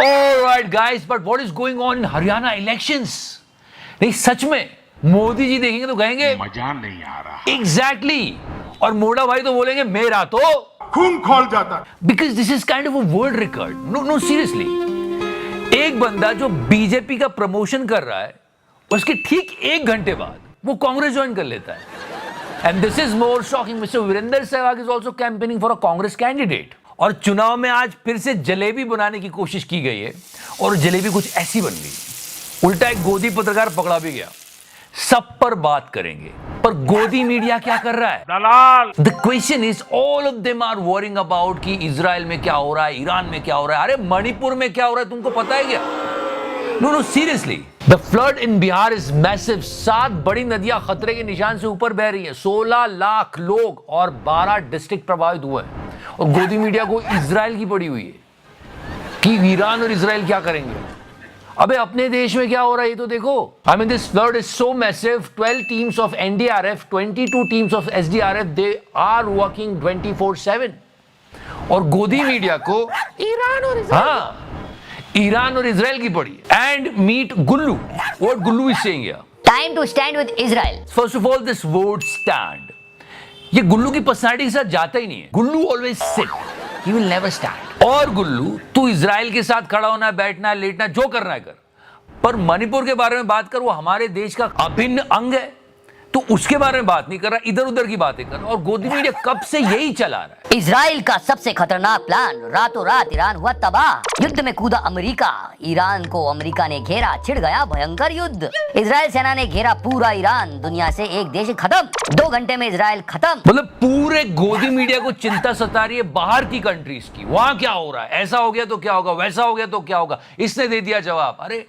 Alright guys, but what is going on in Haryana elections? नहीं सच में मोदी जी देखेंगे तो कहेंगे मजा नहीं आ रहा। Exactly. और मोड़ा भाई तो बोलेंगे मेरा तो खून खोल जाता। Because this is kind of a world record. No seriously. एक बंदा जो बीजेपी का प्रमोशन कर रहा है उसके ठीक 1 घंटे बाद वो कांग्रेस ज्वाइन कर लेता है। And this is more shocking. Mr. Virender Sehwag is also campaigning for a Congress candidate. और चुनाव में आज फिर से जलेबी बनाने की कोशिश की गई है और जलेबी कुछ ऐसी बन गई। उल्टा एक गोदी पत्रकार पकड़ा भी गया। सब पर बात करेंगे, पर गोदी मीडिया क्या कर रहा है? दलाल। The question is, all of them are worrying about कि इजराइल में क्या हो रहा है, ईरान में क्या हो रहा है, अरे मणिपुर में क्या हो रहा है तुमको पता है क्या? No, seriously. The flood in Bihar is massive. 7 बड़ी नदियां खतरे के निशान से ऊपर बह रही हैं। 16 लाख लोग और 12 डिस्ट्रिक्ट प्रभावित हुए हैं। और गोदी मीडिया को इजराइल की पड़ी हुई है कि ईरान और इजराइल क्या करेंगे। अबे अपने देश में क्या हो रहा है ये तो देखो। I mean this flood is so massive. 12 teams of NDRF, 22 teams of SDRF, they are working 24/7. और गोदी मीडिया को ईरान और इजराइल की पड़ी। And meet Gullu. What Gullu is saying here? Time to stand with Israel. First of all, this word stand. ये गुल्लू की personality के साथ जाता ही नहीं है। Gullu always sit, he will never stand. और गुल्लू तू इजराइल के साथ खड़ा होना, बैठना, लेटना, जो करना है कर, पर मणिपुर के बारे में बात कर, वो हमारे देश का अभिन्न अंग है, तो उसके बारे में बात नहीं कर रहा, इधर उधर की बातें कर। और गोदी मीडिया कब से यही चला रहा है। इजराइल का सबसे खतरनाक प्लान, रातों रात ईरान हुआ तबाह। युद्ध में कूदा अमेरिका, ईरान को अमेरिका ने घेरा, छिड़ गया भयंकर युद्ध। इजराइल सेना ने घेरा पूरा ईरान, दुनिया से एक देश खत्म। 2 घंटे में इजराइल खत्म। मतलब पूरे गोदी मीडिया को चिंता सता रही है बाहर की कंट्रीज की, वहां क्या हो रहा है, ऐसा हो गया तो क्या होगा, वैसा हो गया तो क्या होगा। इसने दे दिया जवाब। अरे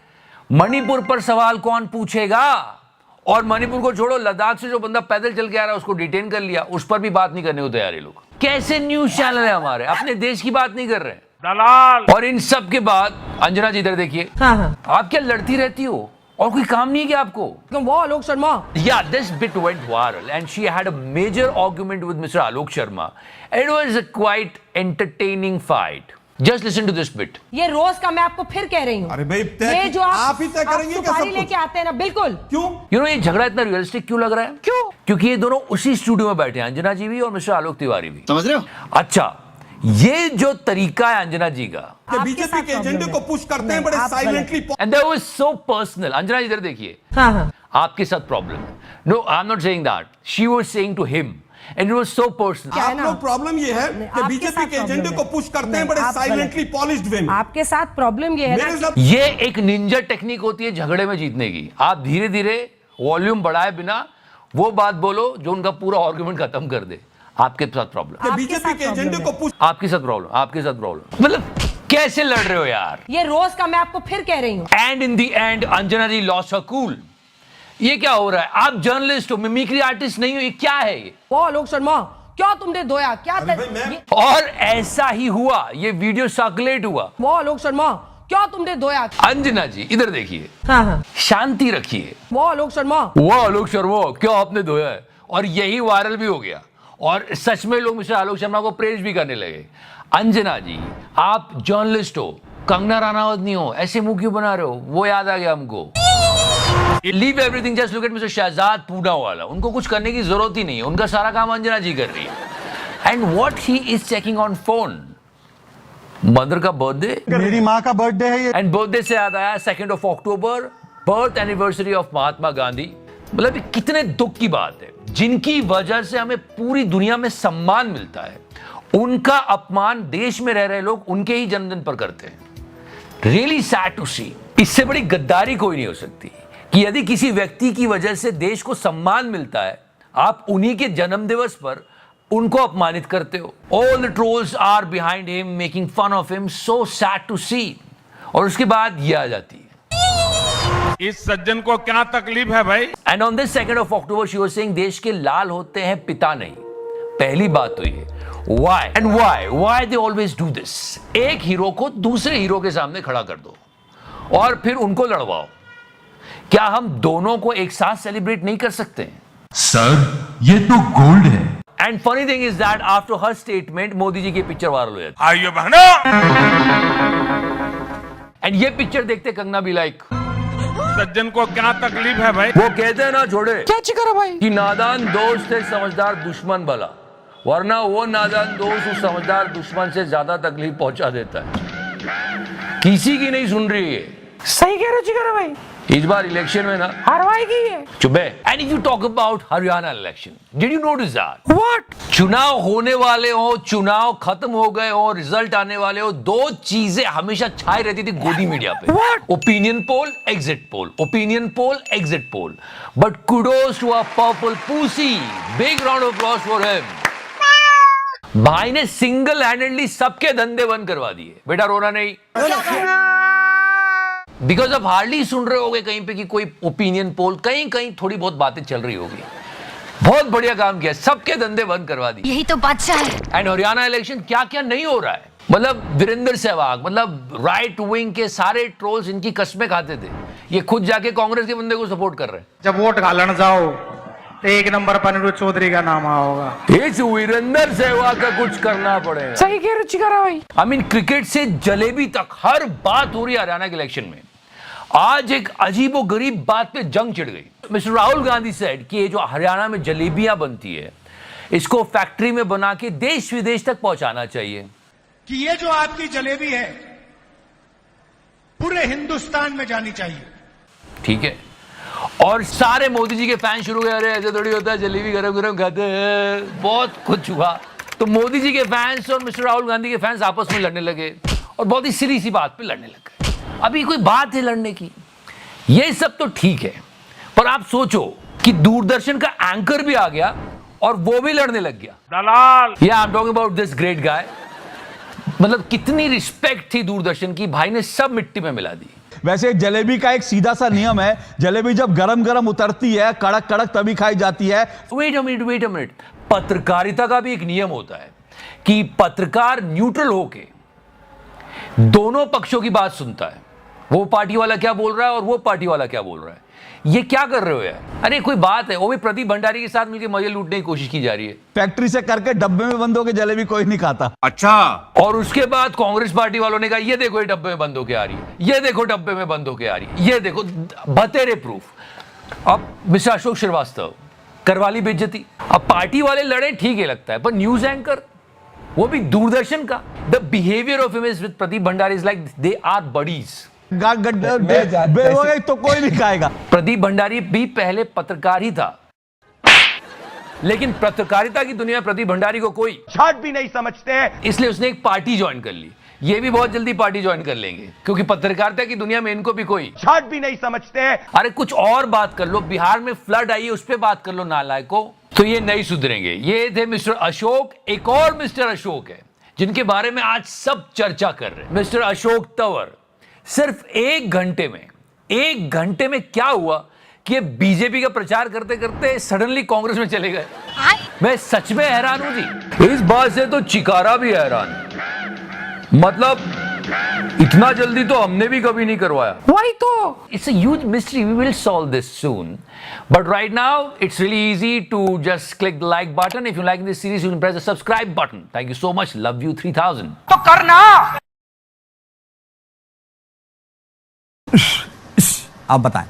मणिपुर पर सवाल कौन पूछेगा? और मणिपुर को छोड़ो, लद्दाख से जो बंदा पैदल चल के आ रहा है उसको डिटेन कर लिया, उस पर भी बात नहीं करने को तैयार है लोग। कैसे न्यूज चैनल है हमारे, अपने देश की बात नहीं कर रहे दलाल। और इन सब के बाद अंजना जी इधर देखिए। आप क्या लड़ती रहती हो और कोई काम नहीं किया आपको? वो Alok Sharma. Yeah, this bit went viral and she had a major argument with Mr. Alok Sharma. It was a quite entertaining fight. Just listen to this bit. ये रोज का मैं आपको फिर कह रही हूँ। अरे भाई ये जो आप ही तय करेंगे क्या सब सुपारी कुछ? लेके आते हैं ना, बिल्कुल। क्यों? ये झगड़ा इतना रियलिस्टिक क्यों लग रहा है? क्यों? क्योंकि ये दोनों उसी स्टूडियो में बैठे हैं, अंजना जी भी और मिस्टर आलोक तिवारी भी। समझ रहे हो? अच्छा, ये जो तरीका है अंजना जी का, बीजेपी के एजेंडे को पुश करते हैं बड़े silently. And that was so personal. Anjana ji इधर देखिए। आपके साथ प्रॉब्लम है। No, I am not saying that, she was saying to him and it was so personal. आप लोग प्रॉब्लम ये है कि बीजेपी के एजेंडे को पुश करते हैं बड़े साइलेंटली पॉलिश्ड वे में। आपके साथ प्रॉब्लम ये है मेरे ना, साथ ये एक निंजा टेक्निक होती है झगड़े में जीतने की। आप धीरे धीरे वॉल्यूम बढ़ाए बिना वो बात बोलो जो उनका पूरा आर्गुमेंट खत्म कर दे। आपके साथ प्रॉब्लम, बीजेपी के एजेंडे को पुश। आपके साथ प्रॉब्लम, आपके साथ प्रॉब्लम। मतलब कैसे लड़ रहे हो यार? ये रोज का मैं आपको फिर कह रही हूँ। And in the end Anjana ji lost her cool. ये क्या हो रहा है? आप जर्नलिस्ट हो, मिमिक्री आर्टिस्ट नहीं हो, ये क्या है? ये वो आलोक शर्मा, क्या तुमने धोया क्या और ऐसा ही हुआ, ये वीडियो सर्कुलेट हुआ। वो आलोक शर्मा, क्या तुमने धोया? अंजना जी इधर देखिए, शांति रखिए। वो आलोक शर्मा, वो आलोक शर्मा, क्या आपने धोया है? और यही वायरल भी हो गया और सच में लोग मिस्टर आलोक शर्मा को प्रेज भी करने लगे। अंजना जी आप जर्नलिस्ट हो, कंगना रनावत नहीं हो, ऐसे मुंह क्यों बना रहे हो? वो याद आ गया हमको। Leave everything, just look at mister Shehzad Poonawalla. उनको कुछ करने की जरूरत ही नहीं है, उनका सारा काम अंजना जी कर रही है। And what he is checking on phone, mother का बर्थडे, मेरी माँ का बर्थडे है ये। एंड बर्थडे से याद आया 2 अक्टूबर, birth anniversary of Mahatma Gandhi. मतलब ये कितने दुख की बात है, जिनकी वजह से हमें पूरी दुनिया में सम्मान मिलता है, उनका अपमान देश में रह रहे लोग उनके ही जन्मदिन पर करते हैं। रियली सैड टू सी। इससे बड़ी गद्दारी कोई नहीं हो सकती कि यदि किसी व्यक्ति की वजह से देश को सम्मान मिलता है, आप उन्हीं के जन्म दिवस पर उनको अपमानित करते हो। All the trolls are behind him, making fun of him, so sad to see. और उसके बाद ये आ जाती है, इस सज्जन को क्या तकलीफ है भाई? And on this 2 October she was saying देश के लाल होते हैं पिता नहीं। पहली बात तो ये why and why they always do this. एक हीरो को दूसरे हीरो के सामने खड़ा कर दो और फिर उनको लड़वाओ। क्या हम दोनों को एक साथ सेलिब्रेट नहीं कर सकते? सर ये तो गोल्ड है। And funny thing is that after her statement Modi ji की पिक्चर वायरल हो जाती है। आइए बहनों, एंड ये पिक्चर देखते कंगना भी लाइक, सज्जन को क्या तकलीफ है भाई? वो कहते हैं ना छोड़े क्या चिकरा भाई? कि नादान दोस्त है समझदार दुश्मन भला, वरना वो नादान दोस्त उस समझदार दुश्मन से ज्यादा तकलीफ पहुंचा देता है। किसी की नहीं सुन रही है। सही कह रहे हो चिकरा भाई, इस बार इलेक्शन में ना हरवाएगी ये। चुप है। And if you talk about Haryana election, did you notice that what? चुनाव होने वाले हो, चुनाव खत्म हो गए हो, रिजल्ट आने वाले हो, दो चीजें हमेशा छाई रहती थी गोदी मीडिया पे। What? Opinion poll, exit poll, opinion poll, exit poll. But kudos to a purple pussy, big round of applause for him. भाई ने सिंगल हैंडेडली सबके धंधे बंद करवा दिए। बेटा रोना नहीं, बिकॉज अब हार्डली सुन रहे होगे कहीं पे कि कोई ओपिनियन पोल, कहीं कहीं थोड़ी बहुत बातें चल रही होगी। बहुत बढ़िया काम किया, सबके धंधे बंद करवा दिए। यही तो बादशाह है। एंड हरियाणा इलेक्शन क्या क्या नहीं हो रहा है। मतलब वीरेंद्र सहवाग, मतलब राइट विंग के सारे ट्रोल्स इनकी कस्में खाते थे, ये खुद जाके कांग्रेस के बंदे को सपोर्ट कर रहे हैं। जब वोट घालन जाओ तो एक नंबर पर अनिरुद्ध चौधरी का नाम होगा। इस वीरेंद्र सहवाग का कुछ करना पड़ेगा। सही कह रहे हो चिकरा भाई। आई मीन क्रिकेट से जलेबी तक हर बात हो रही है हरियाणा के इलेक्शन में। आज एक अजीबो गरीब बात पे जंग छिड़ गई। मिस्टर राहुल गांधी सेड कि ये जो हरियाणा में जलेबियां बनती है, इसको फैक्ट्री में बना के देश विदेश तक पहुंचाना चाहिए। कि ये जो आपकी जलेबी है पूरे हिंदुस्तान में जानी चाहिए। ठीक है। और सारे मोदी जी के फैन शुरू हुए, अरे ऐसे थोड़ी होता है, जलेबी गरम गरम खाते हैं, बहुत कुछ हुआ। तो मोदी जी के फैंस और मिस्टर राहुल गांधी के फैंस आपस में लड़ने लगे और बहुत ही सिली सी बात पे लड़ने लगे। अभी कोई बात है लड़ने की? ये सब तो ठीक है, पर आप सोचो कि दूरदर्शन का एंकर भी आ गया और वो भी लड़ने लग गया। दलाल। या I am talking about this great guy. मतलब कितनी रिस्पेक्ट थी दूरदर्शन की, भाई ने सब मिट्टी में मिला दी। वैसे जलेबी का एक सीधा सा नियम है, जलेबी जब गरम गरम उतरती है, कड़क कड़क तभी खाई जाती है। वेट अ मिनट, पत्रकारिता का भी एक नियम होता है कि पत्रकार न्यूट्रल होके दोनों पक्षों की बात सुनता है। वो पार्टी वाला क्या बोल रहा है और वो पार्टी वाला क्या बोल रहा है। ये क्या कर रहे हो यार? अरे कोई बात है, वो भी प्रदीप भंडारी के साथ मिलकर मजे लूटने की कोशिश की जा रही है। फैक्ट्री से करके डब्बे में बंद होकर जलेबी कोई नहीं खाता। अच्छा। और उसके बाद कांग्रेस पार्टी वालों ने कहा ये देखो ये डब्बे में बंद होके आ रही है, ये देखो डब्बे में बंद होके आ रही है, ये देखो बतेरे प्रूफ। अब मिस्टर अशोक श्रीवास्तव करवा ली बेइज्जती। अब पार्टी वाले लड़े ठीक है लगता है, पर न्यूज एंकर, वो भी दूरदर्शन का, the behaviour of him is with Pradeep Bhandari is like they are buddies. तो कोई नहीं खाएगा। प्रदीप भंडारी भी पहले पत्रकार ही था, लेकिन पत्रकारिता की दुनिया में प्रदीप भंडारी को कोई छाट भी नहीं समझते, इसलिए उसने एक पार्टी ज्वाइन कर ली। ये भी बहुत जल्दी पार्टी ज्वाइन कर लेंगे, क्योंकि पत्रकारिता की दुनिया में इनको भी कोई छाट भी नहीं समझते। अरे कुछ और बात कर लो, बिहार में फ्लड आई है उस पर बात कर लो नालायकों। तो ये नहीं सुधरेंगे। ये थे मिस्टर अशोक। एक और मिस्टर अशोक है जिनके बारे में आज सब चर्चा कर रहे हैं, मिस्टर अशोक तंवर। सिर्फ एक घंटे में क्या हुआ कि ये बीजेपी का प्रचार करते करते सडनली कांग्रेस में चले गए। मैं सच में हैरान हूं जी। इस बात से तो चिकारा भी हैरान। मतलब इतना जल्दी तो हमने भी कभी नहीं करवाया। वही तो। It's a huge mystery. We will solve this soon. But right now, it's really easy to just click the like button. If you like this series, you can press the subscribe button. Thank you so much. Love you 3000. तो करना। आप बताएं।